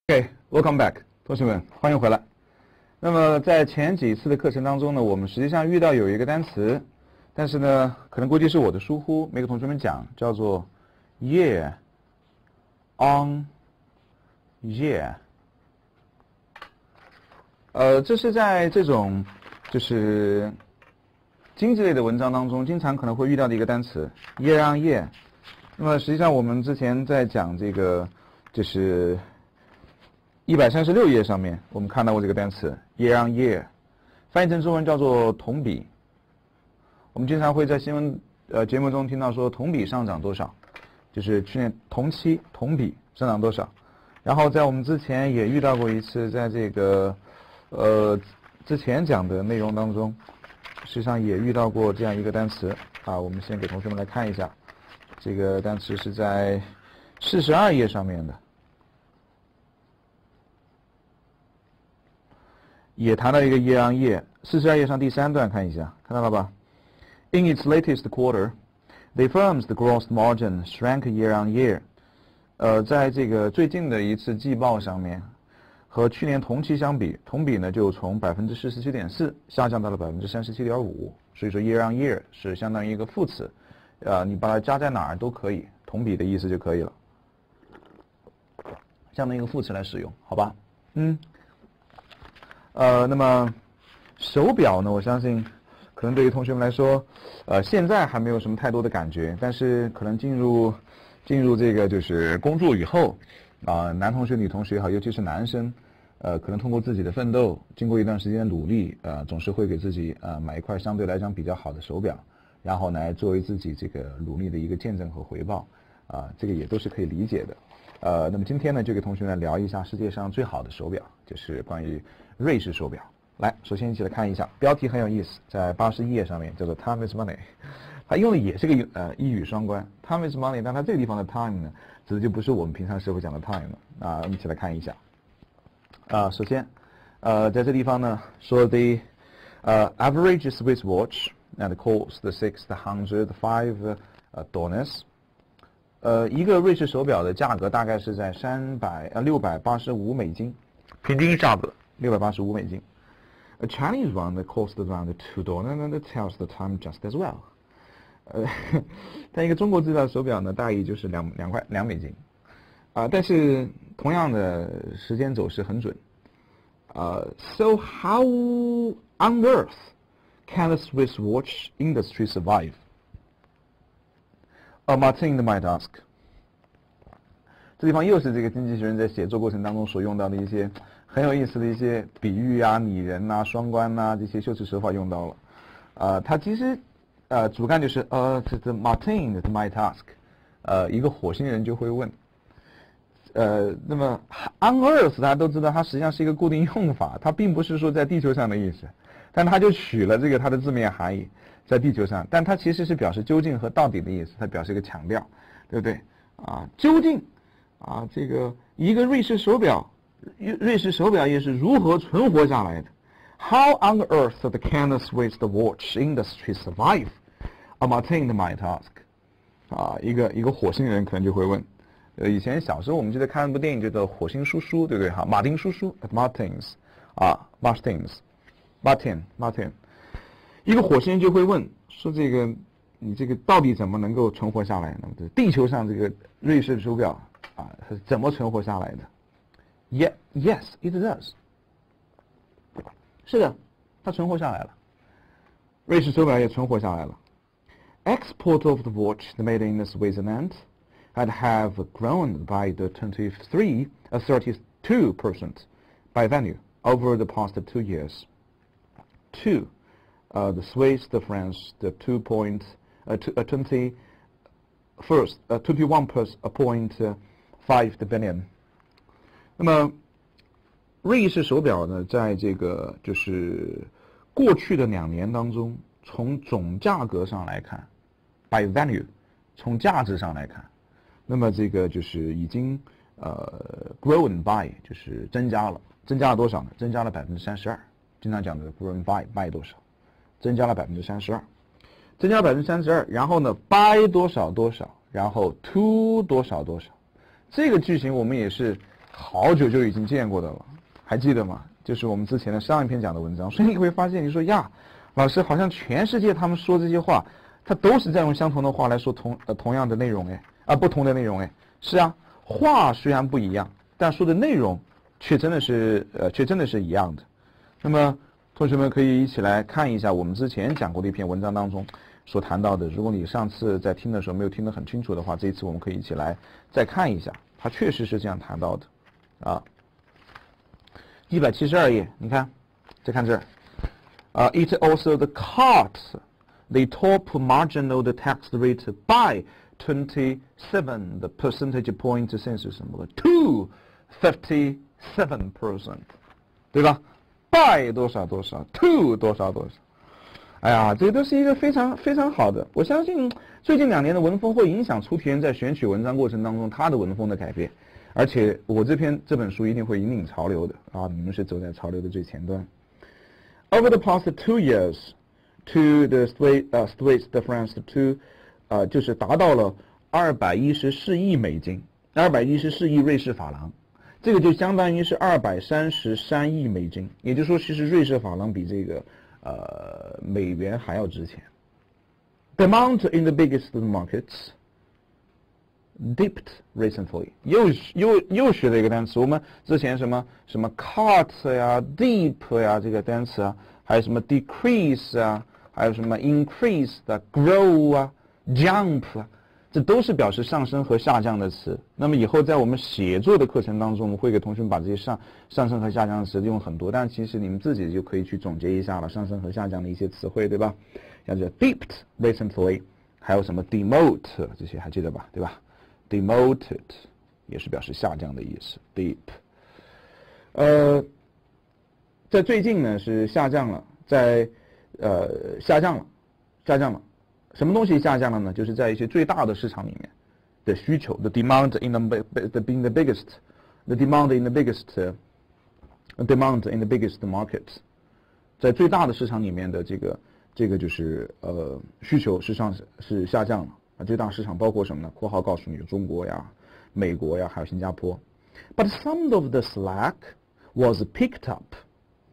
OK，welcome back， 同学们，欢迎回来。那么在前几次的课程当中呢，我们实际上遇到有一个单词，但是呢，可能估计是我的疏忽，没给同学们讲，叫做 year on year。这是在这种就是经济类的文章当中，经常可能会遇到的一个单词 year on year。那么实际上我们之前在讲这个就是136页上面，我们看到过这个单词 year on year， 翻译成中文叫做同比。我们经常会在新闻节目中听到说同比上涨多少，就是去年同期同比上涨多少。然后在我们之前也遇到过一次，在这个之前讲的内容当中，实际上也遇到过这样一个单词啊。我们先给同学们来看一下，这个单词是在42页上面的。也谈到一个 year on year， 42页上第3段看一下，看到了吧 ？In its latest quarter, the firm's gross margin shrank year on year。在这个最近的一次季报上面，和去年同期相比，同比呢就从47.4%下降到了37.5%。所以说 year on year 是相当于一个副词，你把它加在哪儿都可以，同比的意思就可以了，相当于一个副词来使用，好吧？那么手表呢，我相信可能对于同学们来说，现在还没有什么太多的感觉，但是可能进入这个就是工作以后，男同学、女同学也好，尤其是男生，可能通过自己的奋斗，经过一段时间的努力，总是会给自己买一块相对来讲比较好的手表，然后来作为自己这个努力的一个见证和回报，这个也都是可以理解的。那么今天呢，就给同学们聊一下世界上最好的手表，就是关于瑞士手表。来，首先一起来看一下，标题很有意思，在81页上面叫做 Time is money， 它用的也是个一语双关 ，Time is money， 但它这个地方的 time 呢，指的就不是我们平常时候讲的 time 了。我们一起来看一下。首先，在这地方呢，说 the average Swiss watch and cost $605 dollars。一个瑞士手表的价格大概是在685美金，平均价格685美金。A Chinese one that costs around $2 and it tells the time just as well。但一个中国制造的手表呢，大意就是2美金。但是同样的时间走势很准。So how on earth can the Swiss watch industry survive? Martin might ask。这地方又是这个经济学人在写作过程当中所用到的一些很有意思的一些比喻啊、拟人啊、双关啊这些修辞手法用到了。它其实主干就是这 Martin might ask， 一个火星人就会问。那么 on earth 大家都知道，它实际上是一个固定用法，它并不是说在地球上的意思，但它就取了这个它的字面含义。在地球上，但它其实是表示究竟和到底的意思，它表示一个强调，对不对？究竟这个一个瑞士手表业是如何存活下来的 ？How on earth can the Swiss watch industry survive? Martin might ask。一个火星人可能就会问。以前小时候我们记得看一部电影叫做《火星叔叔》，对不对？马丁叔叔 ，Martins。一个火星人就会问说：“这个你这个到底怎么能够存活下来呢？地球上这个瑞士手表是怎么存活下来的 ？Yes, it does。是的，它存活下来了。瑞士手表也存活下来了。Export of the watch made in Switzerland had have grown by the 32% by value over the past 2 years. The Swiss, the France, the 21.5 billion。那么，瑞士手表呢，在这个就是过去的2年当中，从总价格上来看 ，by value， 从价值上来看，那么这个就是已经grown by 就是增加了多少呢？增加了32%。经常讲的 grown by 多少？增加了32%，增加了32%，然后呢 by 多少多少，然后 to 多少多少，这个句型我们也是好久就已经见过的了，还记得吗？就是我们之前的上一篇讲的文章。所以你会发现，你说呀，老师好像全世界他们说这些话，他都是在用相同的话来说同样的内容不同的内容是啊，话虽然不一样，但说的内容却真的是一样的。那么同学们可以一起来看一下我们之前讲过的一篇文章当中所谈到的。如果你上次在听的时候没有听得很清楚的话，这一次我们可以一起来再看一下，它确实是这样谈到的啊。172页，你看，再看这儿，it also the cut the top marginal tax rate by 27 the percentage point since 什么 to 57%， 对吧？ by 多少多少 to 多少多少，哎呀，这都是一个非常非常好的。我相信最近2年的文风会影响出题人在选取文章过程当中他的文风的改变，而且我这本书一定会引领潮流的啊！你们是走在潮流的最前端。Over the past 2 years, to the Swiss francs to 就是达到了214亿美金，214亿瑞士法郎。这个就相当于是233亿美金，也就是说，其实瑞士法郎比这个美元还要值钱。The amount in the biggest markets dipped recently， 又学了一个单词。我们之前什么 cut 呀、dip 呀这个单词啊，还有什么 decrease 啊，还有什么 increase 的 grow 啊、jump 啊。这都是表示上升和下降的词。那么以后在我们写作的课程当中，我们会给同学们把这些上升和下降的词用很多，但其实你们自己就可以去总结一下了，上升和下降的一些词汇，对吧？像这 dipped recently， 还有什么 demote 这些还记得吧？对吧 ？demoted 也是表示下降的意思 ，dip。在最近呢是下降了，下降了。什么东西下降了呢？就是在一些最大的市场里面的需求 ，the demand in the biggest markets， 在最大的市场里面的这个就是需求是下降了啊。最大市场包括什么呢？括号告诉你，中国呀、美国呀，还有新加坡。But some of the slack was picked up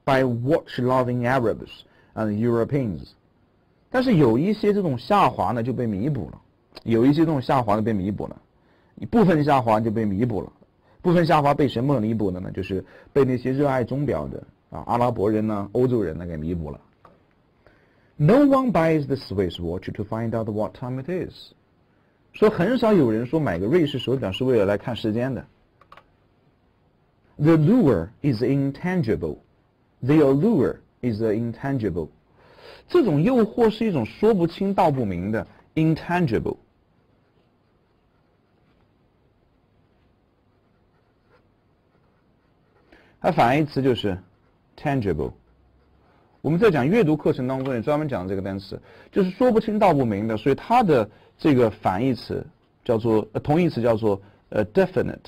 by watch-loving Arabs and Europeans。但是有一些这种下滑呢就被弥补了，一部分下滑就被弥补了。部分下滑被什么弥补的呢？就是被那些热爱钟表的阿拉伯人呢、欧洲人呢给弥补了。No one buys the Swiss watch to find out what time it is。说很少有人说买个瑞士手表是为了来看时间的。The allure is intangible. The allure is intangible。这种诱惑是一种说不清道不明的 intangible。它反义词就是 tangible。我们在讲阅读课程当中也专门讲这个单词，就是说不清道不明的，所以它的这个反义词叫做同义词叫做definite。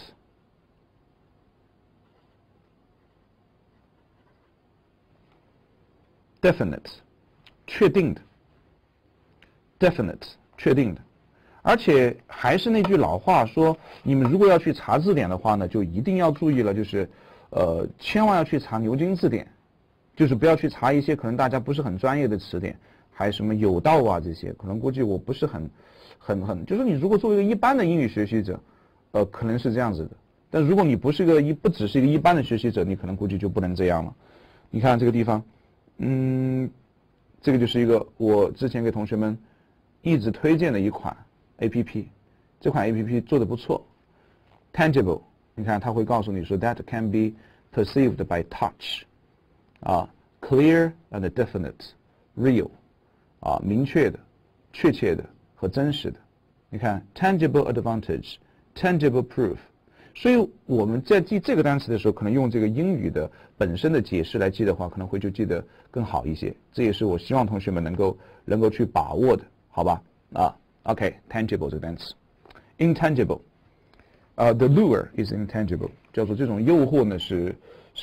确定的 ，definite 确定的，而且还是那句老话说，你们如果要去查字典的话呢，就一定要注意了，就是千万要去查牛津字典，就是不要去查一些可能大家不是很专业的词典，还有什么有道啊这些，可能估计我不是很，就是你如果作为一个一般的英语学习者，可能是这样子的，但如果你不只是一个一般的学习者，你可能估计就不能这样了。你看这个地方，这个就是一个我之前给同学们一直推荐的一款 APP， 这款 APP 做的不错 ，tangible， 你看它会告诉你说 that can be perceived by touch， clear and definite， real， 明确的、确切的和真实的。你看 tangible advantage，tangible proof。所以我们在记这个单词的时候，可能用这个英语的本身的解释来记的话，可能会就记得更好一些。这也是我希望同学们能够去把握的，好吧？OK，tangible 这个单词 ，intangible，the lure is intangible， 叫做这种诱惑呢是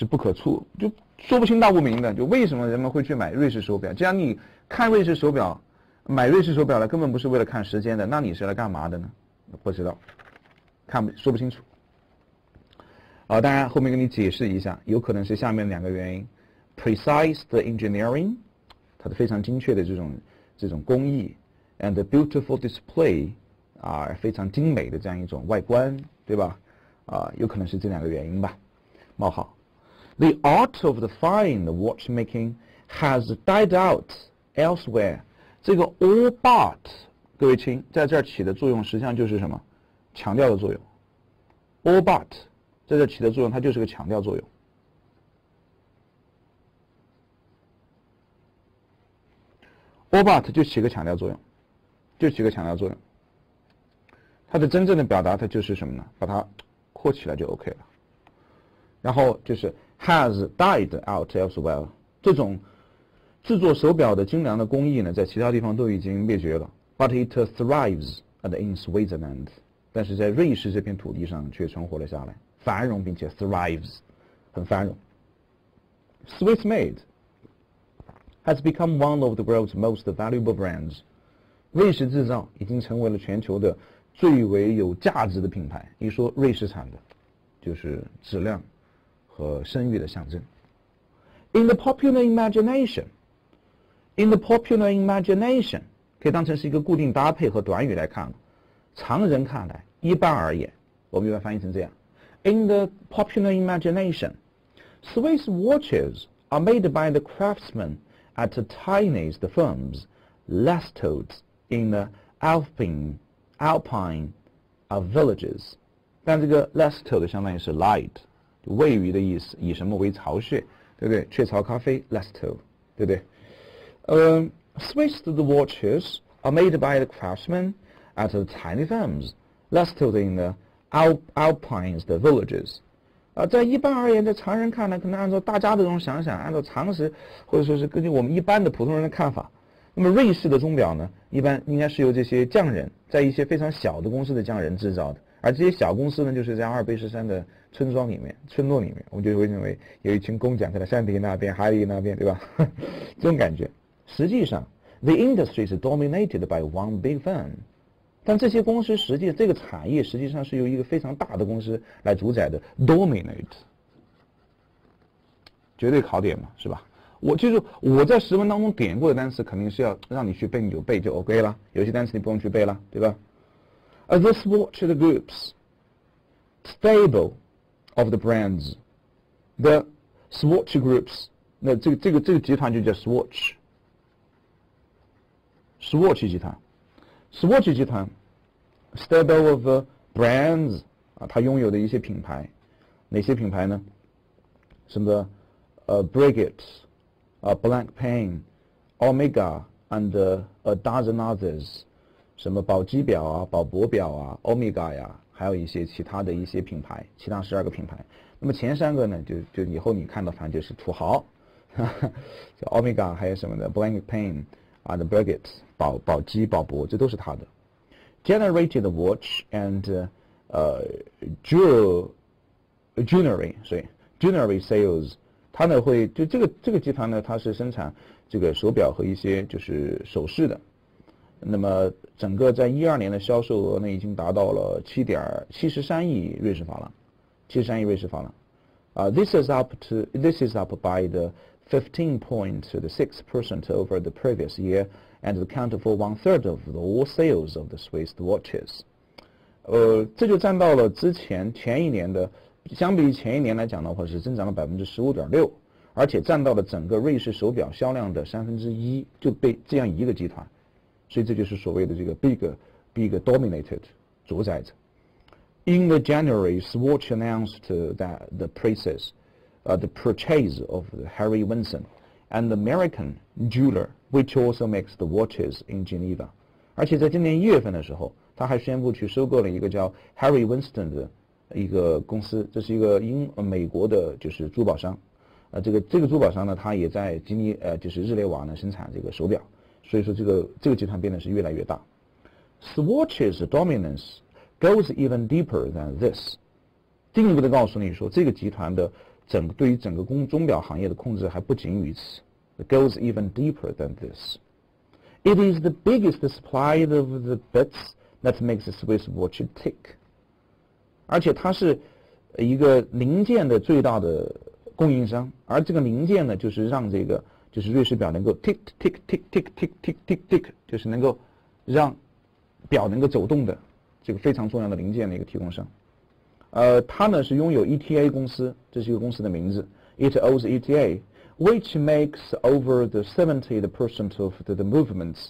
不可触，就说不清道不明的。就为什么人们会去买瑞士手表？既然你看瑞士手表，买瑞士手表了，根本不是为了看时间的，那你是来干嘛的呢？不知道，说不清楚。当然后面跟你解释一下，有可能是下面两个原因 ：precise 的 engineering， 它的非常精确的这种工艺 ，and the beautiful display， 非常精美的这样一种外观，对吧？有可能是这两个原因吧。冒号 ，The art of the fine watchmaking has died out elsewhere。这个 all but， 各位亲，在这儿起的作用实际上就是什么？强调的作用。all but 在这起的作用，它就是个强调作用。all but 就起个强调作用，它的真正的表达，它就是什么呢？把它括起来就 OK 了。然后就是 has died out elsewhere， 这种制作手表的精良的工艺呢，在其他地方都已经灭绝了。But it thrives in Switzerland， 但是在瑞士这片土地上却存活了下来，繁荣并且 thrives， 很繁荣。Swiss made has become one of the world's most valuable brands。瑞士制造已经成为了全球的最为有价值的品牌。一说瑞士产的，就是质量和声誉的象征。In the popular imagination， 可以当成是一个固定搭配和短语来看了。常人看来，一般而言，我们一般翻译成这样 ：In the popular imagination, Swiss watches are made by the craftsmen at the tiniest firms, nestled in the Alpine villages。但这个 nestled 相当于是 lied， 位于的意思，以什么为巢穴，对不对？雀巢咖啡 nestled， 对不对？Swiss watches are made by the craftsmen at the tiny firms, nestled in the Alpine villages。在一般而言，在常人看来，可能按照大家的这种想想，按照常识，或者说是根据我们一般的普通人的看法，那么瑞士的钟表呢，一般应该是由这些匠人，在一些非常小的公司的匠人制造的，而这些小公司呢，就是在阿尔卑斯山的村落里面，我们就会认为有一群工匠在山顶那边、海里那边，对吧？这种感觉。实际上 ，the industry is dominated by one big firm。但这些公司这个产业实际上是由一个非常大的公司来主宰的 ，dominate， 绝对考点嘛，是吧？我在实文当中点过的单词，肯定是要让你去背，你就背就 OK 了。有些单词你不用去背了，对吧？The swatch groups stable of the brands, the swatch groups， 那这个集团就叫 swatch 集团。Swatch 集团 ，stable of brands 它拥有的一些品牌，哪些品牌呢？什么Breguet、Blank Pain、Omega and a dozen others， 什么宝玑表啊、宝珀表啊、Omega 呀，还有一些其他的一些品牌，其他12个品牌。那么前3个呢，就以后你看到反正就是土豪，叫 Omega 还有什么的 Blank Pain。The Breguet 宝玑、宝珀，这都是它的。Generated watch and jewelry sales， 它呢会就这个集团呢，它是生产这个手表和一些就是首饰的。那么整个在2012年的销售额呢，已经达到了73亿瑞士法郎。This is up by the 15.6% over the previous year and account for 1/3 of all sales of the Swiss watches。这就占到了前一年的，相比于前一年来讲的话，是增长了15.6%，而且占到了整个瑞士手表销量的1/3，就被这样一个集团，所以这就是所谓的这个 big dominated 主宰者。In the January, Swatch announced that the purchase of Harry Winston, an American jeweler, which also makes the watches in Geneva。而且在今年1月份的时候，他还宣布去收购了一个叫 Harry Winston 的一个公司，这是一个美国的就是珠宝商。这个珠宝商呢，他也在就是日内瓦呢生产这个手表，所以说这个集团变得是越来越大。Swatch's dominance goes even deeper than this。进一步的告诉你说，这个集团的对于整个钟表行业的控制还不仅于此。It goes even deeper than this. It is the biggest supplier of the bits that makes the Swiss watch tick. 而且它是一个零件的最大的供应商，而这个零件呢，就是让这个就是瑞士表能够 tick tick tick tick tick tick tick tick， 就是能够让表能够走动的这个非常重要的零件的一个提供商。它呢是拥有 ETA 公司，这是一个公司的名字 ，It owns ETA。Which makes over the 70% of the movements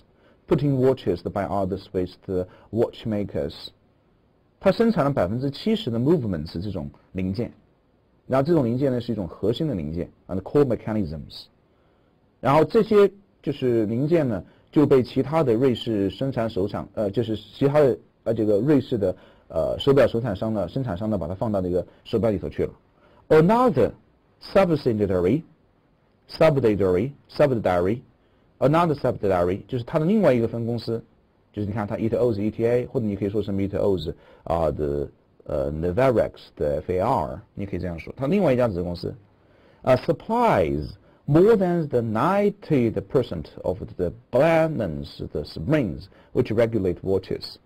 putting watches by others with the watchmakers。它生产了70%的 movements 这种零件，然后这种零件呢是一种核心的零件 and core mechanisms。然后这些就是零件呢就被其他的瑞士生产手厂，就是其他的这个瑞士的手表生产商呢把它放到这个手表里头去了。Another subsidiary，another subsidiary 就是它的另外一个分公司，就是你看它 it owns ETA， 或者你可以说是 it owns the Navarex 的 FAR， 你可以这样说，它另外一家子公司supplies more than the 90% of the balance the springs which regulate watches。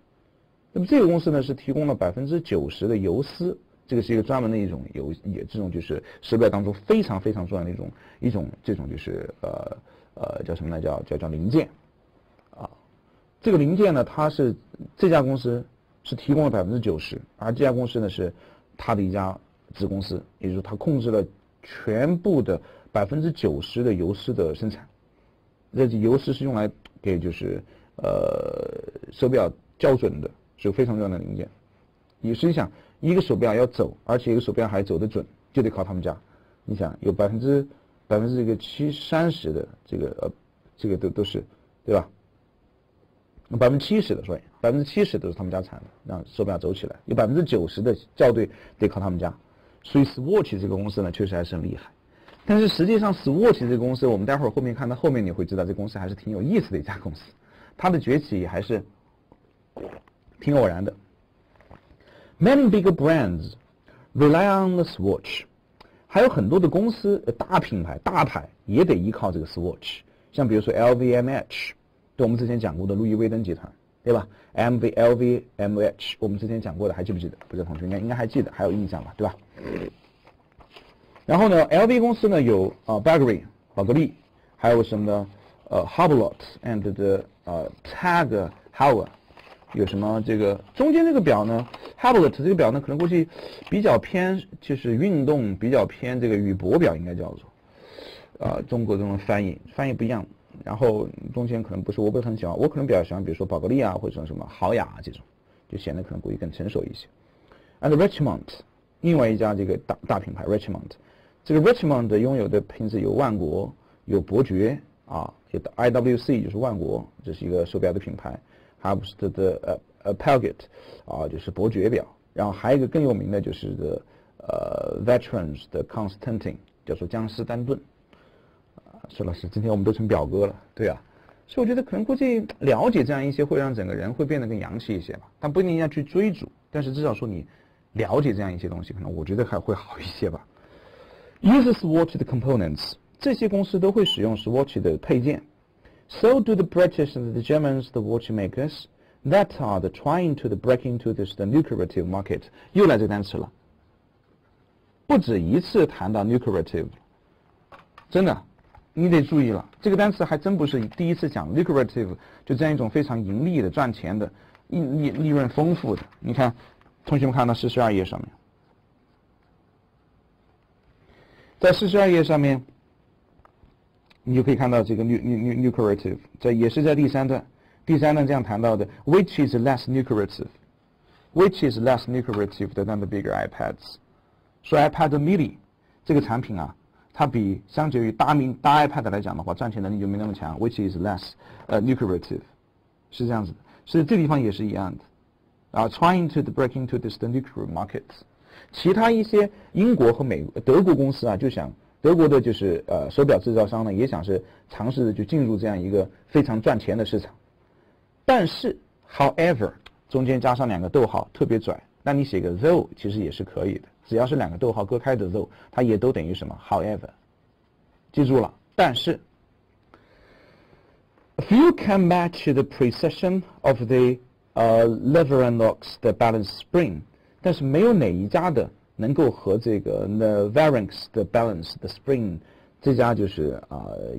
那么这个公司呢是提供了90%的游丝。这个是一个专门的一种这种就是手表当中非常非常重要的一种这种就是叫什么呢？叫零件啊。这个零件呢，它是这家公司是提供了90%，而这家公司呢是它的一家子公司，也就是说它控制了全部的90%的游丝的生产。这游丝是用来给就是手表校准的，是个非常重要的零件。你实际上一个手表要走，而且一个手表还走得准，就得靠他们家。你想有30%的这个都是对吧？70%的70%都是他们家产的，让手表走起来。有90%的校对得靠他们家。所以 Swatch 这个公司呢，确实还是很厉害。但是实际上 Swatch 这个公司，我们待会儿后面看到后面你会知道，这公司还是挺有意思的一家公司。它的崛起还是挺偶然的。Many big brands rely on the Swatch， 还有很多的公司大品牌大牌也得依靠这个 Swatch， 像比如说 LVMH， 对我们之前讲过的路易威登集团，对吧 ？LVMH 我们之前讲过的，还记不记得？不知道同学应该还记得，还有印象吧，对吧？然后呢 ，LV 公司呢有Bulgari 宝格丽，还有什么呢？Hublot and the Tag Heuer。有什么这个中间这个表呢 Hublot 这个表呢可能估计比较偏就是运动，比较偏这个宇舶表应该叫做中国这种翻译不一样。然后中间可能不是我不是很喜欢，我可能比较喜欢比如说宝格丽啊或者什么豪雅这种，就显得可能估计更成熟一些。And Richemont 另外一家这个大品牌 Richemont， 这个 Richemont 拥有的品质有万国，有伯爵有 IWC 就是万国，这是一个手表的品牌。还不是的Pelgate 就是伯爵表，然后还有一个更有名的就是Veterans 的 Constantine， 叫做江诗丹顿。佘老师，今天我们都成表哥了，对啊，所以我觉得可能估计了解这样一些会让整个人会变得更洋气一些吧，但不一定要去追逐，但是至少说你了解这样一些东西，可能我觉得还会好一些吧。Use Swatch 的 components， 这些公司都会使用 Swatch 的配件。So do the British and the Germans, the watchmakers, that are trying to break into the lucrative market。 又来这个单词了，不止一次谈到 lucrative， 真的，你得注意了，这个单词还真不是第一次讲 lucrative， 就这样一种非常盈利的、赚钱的、利润丰富的。你看，同学们看到42页上面，在42页上面。你就可以看到这个 lucrative， 这也是在第三段这样谈到的 ，which is less lucrative than the bigger iPads。说 iPad mini 这个产品它比相较于大 iPad 来讲的话，赚钱能力就没那么强 ，which is less lucrative， 是这样子的。所以这地方也是一样的trying to break into this lucrative market。其他一些英国和德国公司就想。德国的就是手表制造商呢，也想是尝试着去进入这样一个非常赚钱的市场，但是 however 中间加上2个逗号特别拽，那你写个 though 其实也是可以的，只要是2个逗号割开的 though， 它也都等于什么 however， 记住了。但是 few can match the precision of the lever and locks the balance spring， 但是没有哪一家的能够和这个 The Varex 的 Balance 的 Spring 这家就是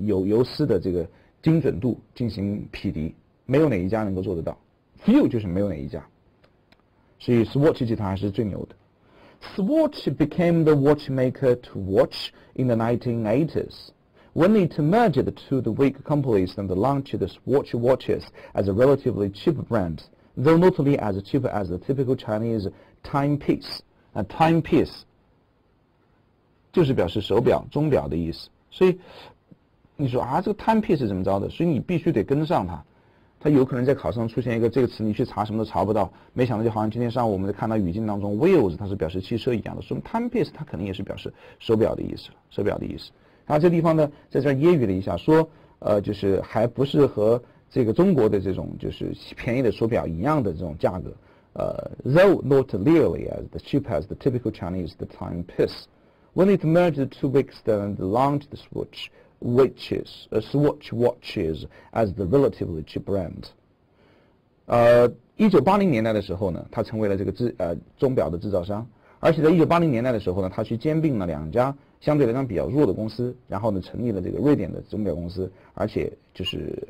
有丝的这个精准度进行匹敌，没有哪一家能够做得到 ，few 就是没有哪一家，所以 Swatch 集团还是最牛的。Swatch became the watchmaker to watch in the 1980s. When it merged the two weak companies and launched the Swatch watches as a relatively cheap brand, though not as cheap as the typical Chinese timepiece. Timepiece 就是表示手表、钟表的意思。所以你说这个 timepiece 是怎么着的？所以你必须得跟上它。它有可能在考试上出现一个这个词，你去查什么都查不到。没想到就好像今天上午我们看到语境当中 wheels 它是表示汽车一样的，说明 timepiece 它肯定也是表示手表的意思了，手表的意思。然后这地方呢，在这儿揶揄了一下，说就是还不是和这个中国的这种就是便宜的手表一样的这种价格。Though not nearly as cheap as the typical Chinese the timepiece, when it merged the two weeks and launched the Swatch watches as the relatively cheap brand. 1980年代的时候呢，它成为了这个钟表的制造商，而且在1980年代的时候呢，它去兼并了两家相对来讲比较弱的公司，然后呢成立了这个瑞典的钟表公司，而且就是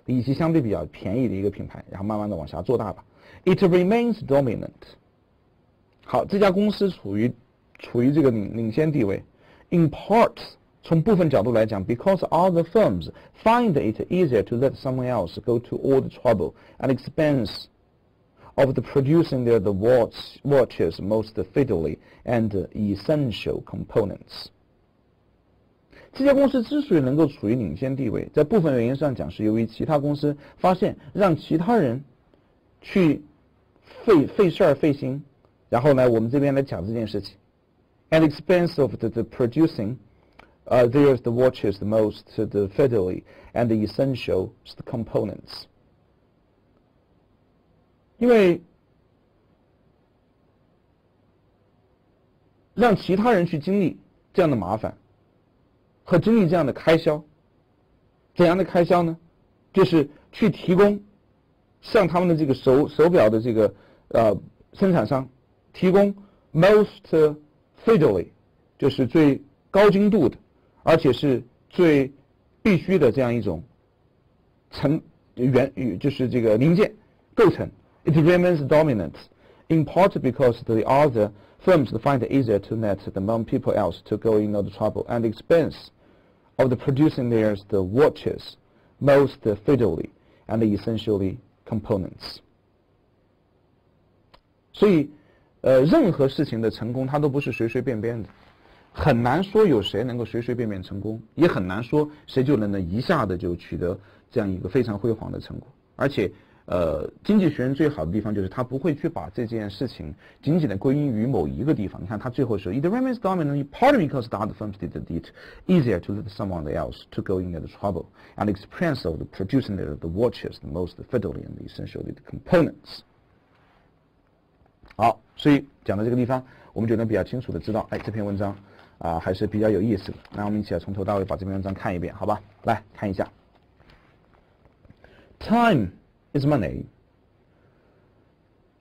以及相对比较便宜的一个品牌，然后慢慢的往下做大吧。It remains dominant. 好，这家公司处于这个领先地位。In part, 从部分角度来讲 because other firms find it easier to let someone else go to all the trouble and expense of the producing the watches most fiddly and essential components. 这家公司之所以能够处于领先地位，在部分原因上讲是由于其他公司发现让其他人去费事儿费心，然后呢我们这边来讲这件事情 and expense of the producing there's the watches the most the fiddly and the essential components. 因为让其他人去经历这样的麻烦和经历这样的开销，怎样的开销呢？就是去提供向他们的这个手表的这个生产商提供 most fiddly 就是最高精度的，而且是最必须的这样一种就是这个零件构成。It remains dominant, in part because the other firms find it easier to let among people else to go in all the trouble and expense of the producing the watches most fiddly and essentially components. 所以任何事情的成功它都不是随随便便的，很难说有谁能够随随便便成功，也很难说谁就能一下子就取得这样一个非常辉煌的成果。而且经济学人最好的地方就是他不会去把这件事情仅仅的归因于某一个地方。你看他最后说 It remains dominant partly because the other firms did it easier to let someone else to go in the trouble and expense of the producing the watches the most fiddly and essentially the components. 好，所以讲到这个地方我们就能比较清楚的知道这篇文章还是比较有意思的。那我们一起来从头到尾把这篇文章看一遍，好吧？来看一下 Time is money.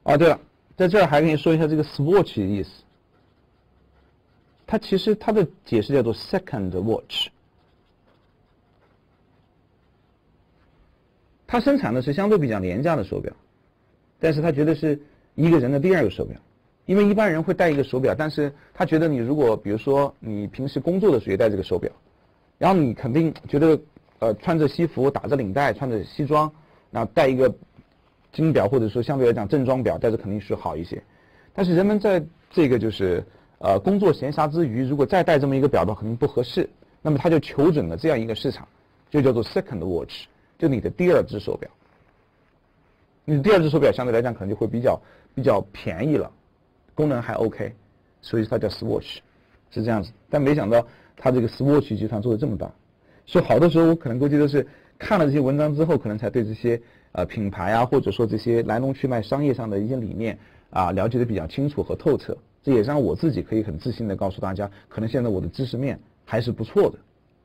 对了，在这儿还跟你说一下这个 Swatch 的意思。它其实它的解释叫做 second watch。它生产的是相对比较廉价的手表，但是它觉得是一个人的第二个手表。因为一般人会戴一个手表，但是他觉得你如果比如说你平时工作的时候也戴这个手表，然后你肯定觉得穿着西服打着领带穿着西装，然后戴一个金表或者说相对来讲正装表戴着肯定是好一些。但是人们在这个就是工作闲暇之余，如果再戴这么一个表的话肯定不合适，那么他就求准了这样一个市场，就叫做 second watch， 就你的第二只手表。你的第二只手表相对来讲可能就会比较便宜了，功能还 OK， 所以它叫 Swatch， 是这样子。但没想到它这个 Swatch 集团做的这么大，所以好多时候我可能估计都是看了这些文章之后，可能才对这些品牌或者说这些来龙去脉、商业上的一些理念了解的比较清楚和透彻。这也让我自己可以很自信的告诉大家，可能现在我的知识面还是不错的。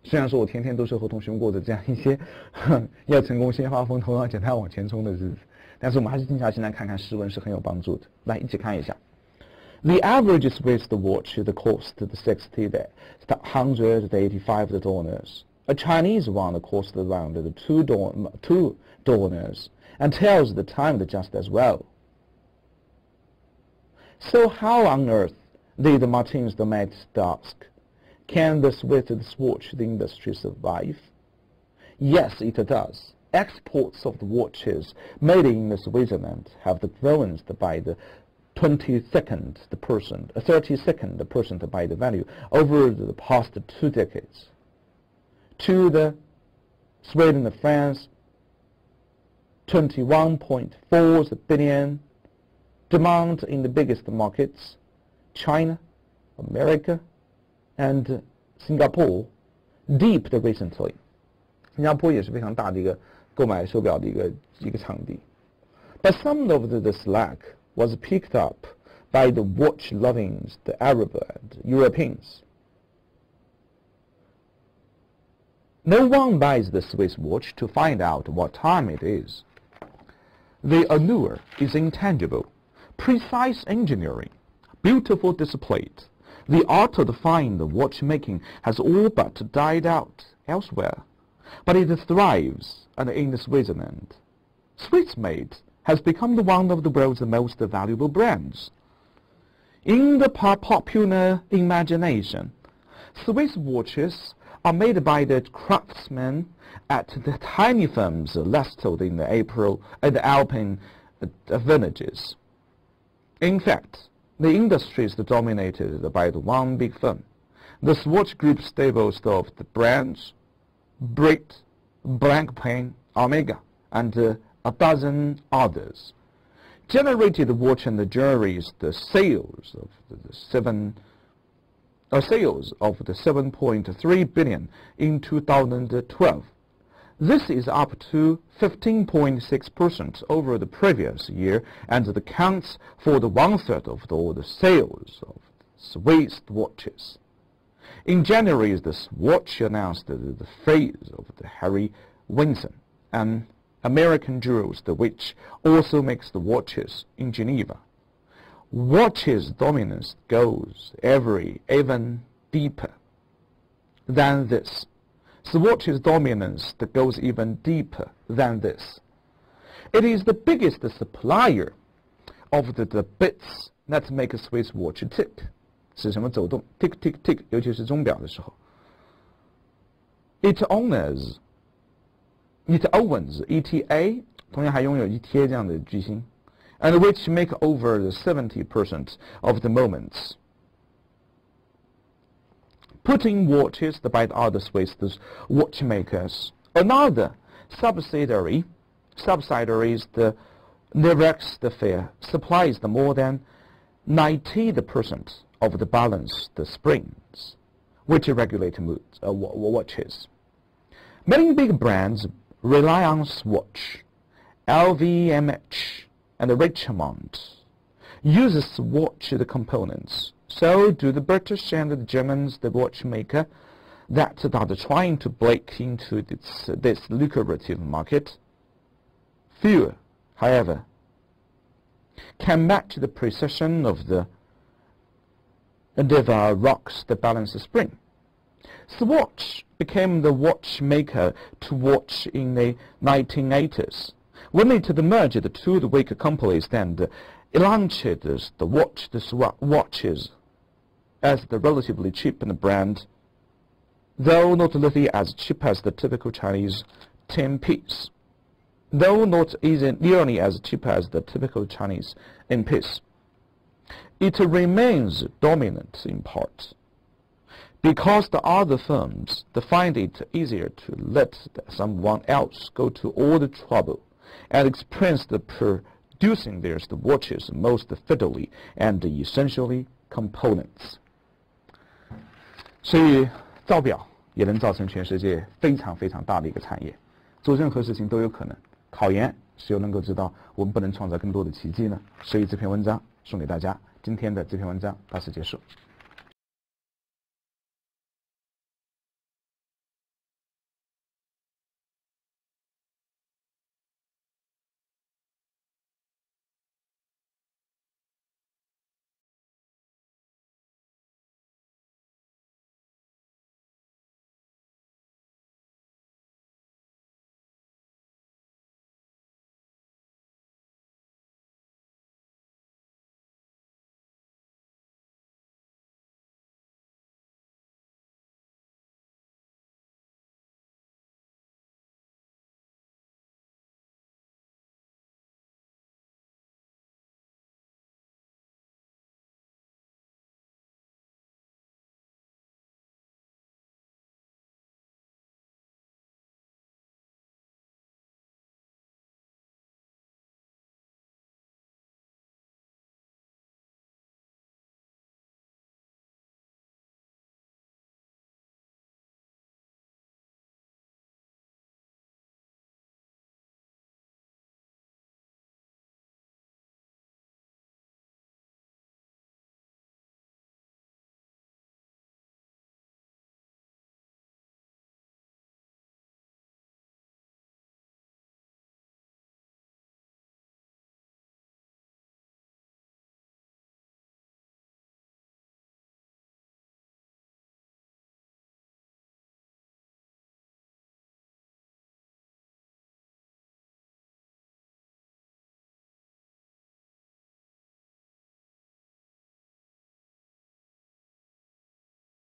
虽然说我天天都是和同学们过着这样一些要成功先发疯、头脑简单往前冲的日子，但是我们还是静下心来看看诗文是很有帮助的。来，一起看一下。The average Swiss watch cost $185. A Chinese one costs around $2 and tells the time just as well. So how on earth did Martin's Domates ask, can the Swiss watch industry survive? Yes, it does. Exports of the watches made in Switzerland have grown by the 32nd percent by the value over the past 2 decades. To the Sweden and France, 21.4 billion demand in the biggest markets, China, America, and Singapore, dipped recently. 新加坡也是非常大的一个购买手表的一个场地。But some of the slack was picked up by the watch-loving Arab and Europeans. No one buys the Swiss watch to find out what time it is. The allure is intangible, precise engineering, beautiful display. The art of fine watchmaking has all but died out elsewhere, but it thrives in Switzerland. Swiss-made has become one of the world's most valuable brands. In the popular imagination, Swiss watches are made by the craftsmen at the tiny firms nestled in the Alpine villages. In fact, the industry is dominated by the one big firm. The Swatch Group stables of the brands Brit, Blancpain, Omega, and a dozen others generated watch and jewelries the sales of the 7.3 billion in 2012. This is up to 15.6% over the previous year and accounts for the 1/3 of all the sales of Swiss watches. In January, the Swatch announced the phase of the Harry Winston, an American jurist which also makes the watches in Geneva. Watches dominance goes even deeper than this. Swatch's dominance goes even deeper than this. It is the biggest supplier of the bits that make a Swiss watch tick. 是什么走动 tick tick tick， 尤其是钟表的时候。It owns ETA， 同样还拥有 ETA 这样的巨星 ，and which make over 70% of the moments. Putting watches by the other Swiss watchmakers. Another subsidiary is the Nerex Fair supplies the more than 90% of the balance the springs, which regulate watches. Many big brands rely on Swatch. LVMH and Richemont use Swatch the components. So do the British and the Germans, the watchmaker, that are trying to break into this lucrative market. Few, however, can match the precision of the Diva Rock's the balance spring. Swatch became the watchmaker to watch in the 1980s, when it merged the two weak companies and launched the watches as the relatively cheap brand, though not really as cheap as the typical Chinese timepiece, though not nearly as cheap as the typical Chinese timepiece. It remains dominant in part because the other firms find it easier to let someone else go to all the trouble and experience the producing the watches most fiddly and essentially components. 所以造表也能造成全世界非常非常大的一个产业，做任何事情都有可能。考研谁又能够知道我们不能创造更多的奇迹呢？所以这篇文章送给大家。今天的这篇文章到此结束。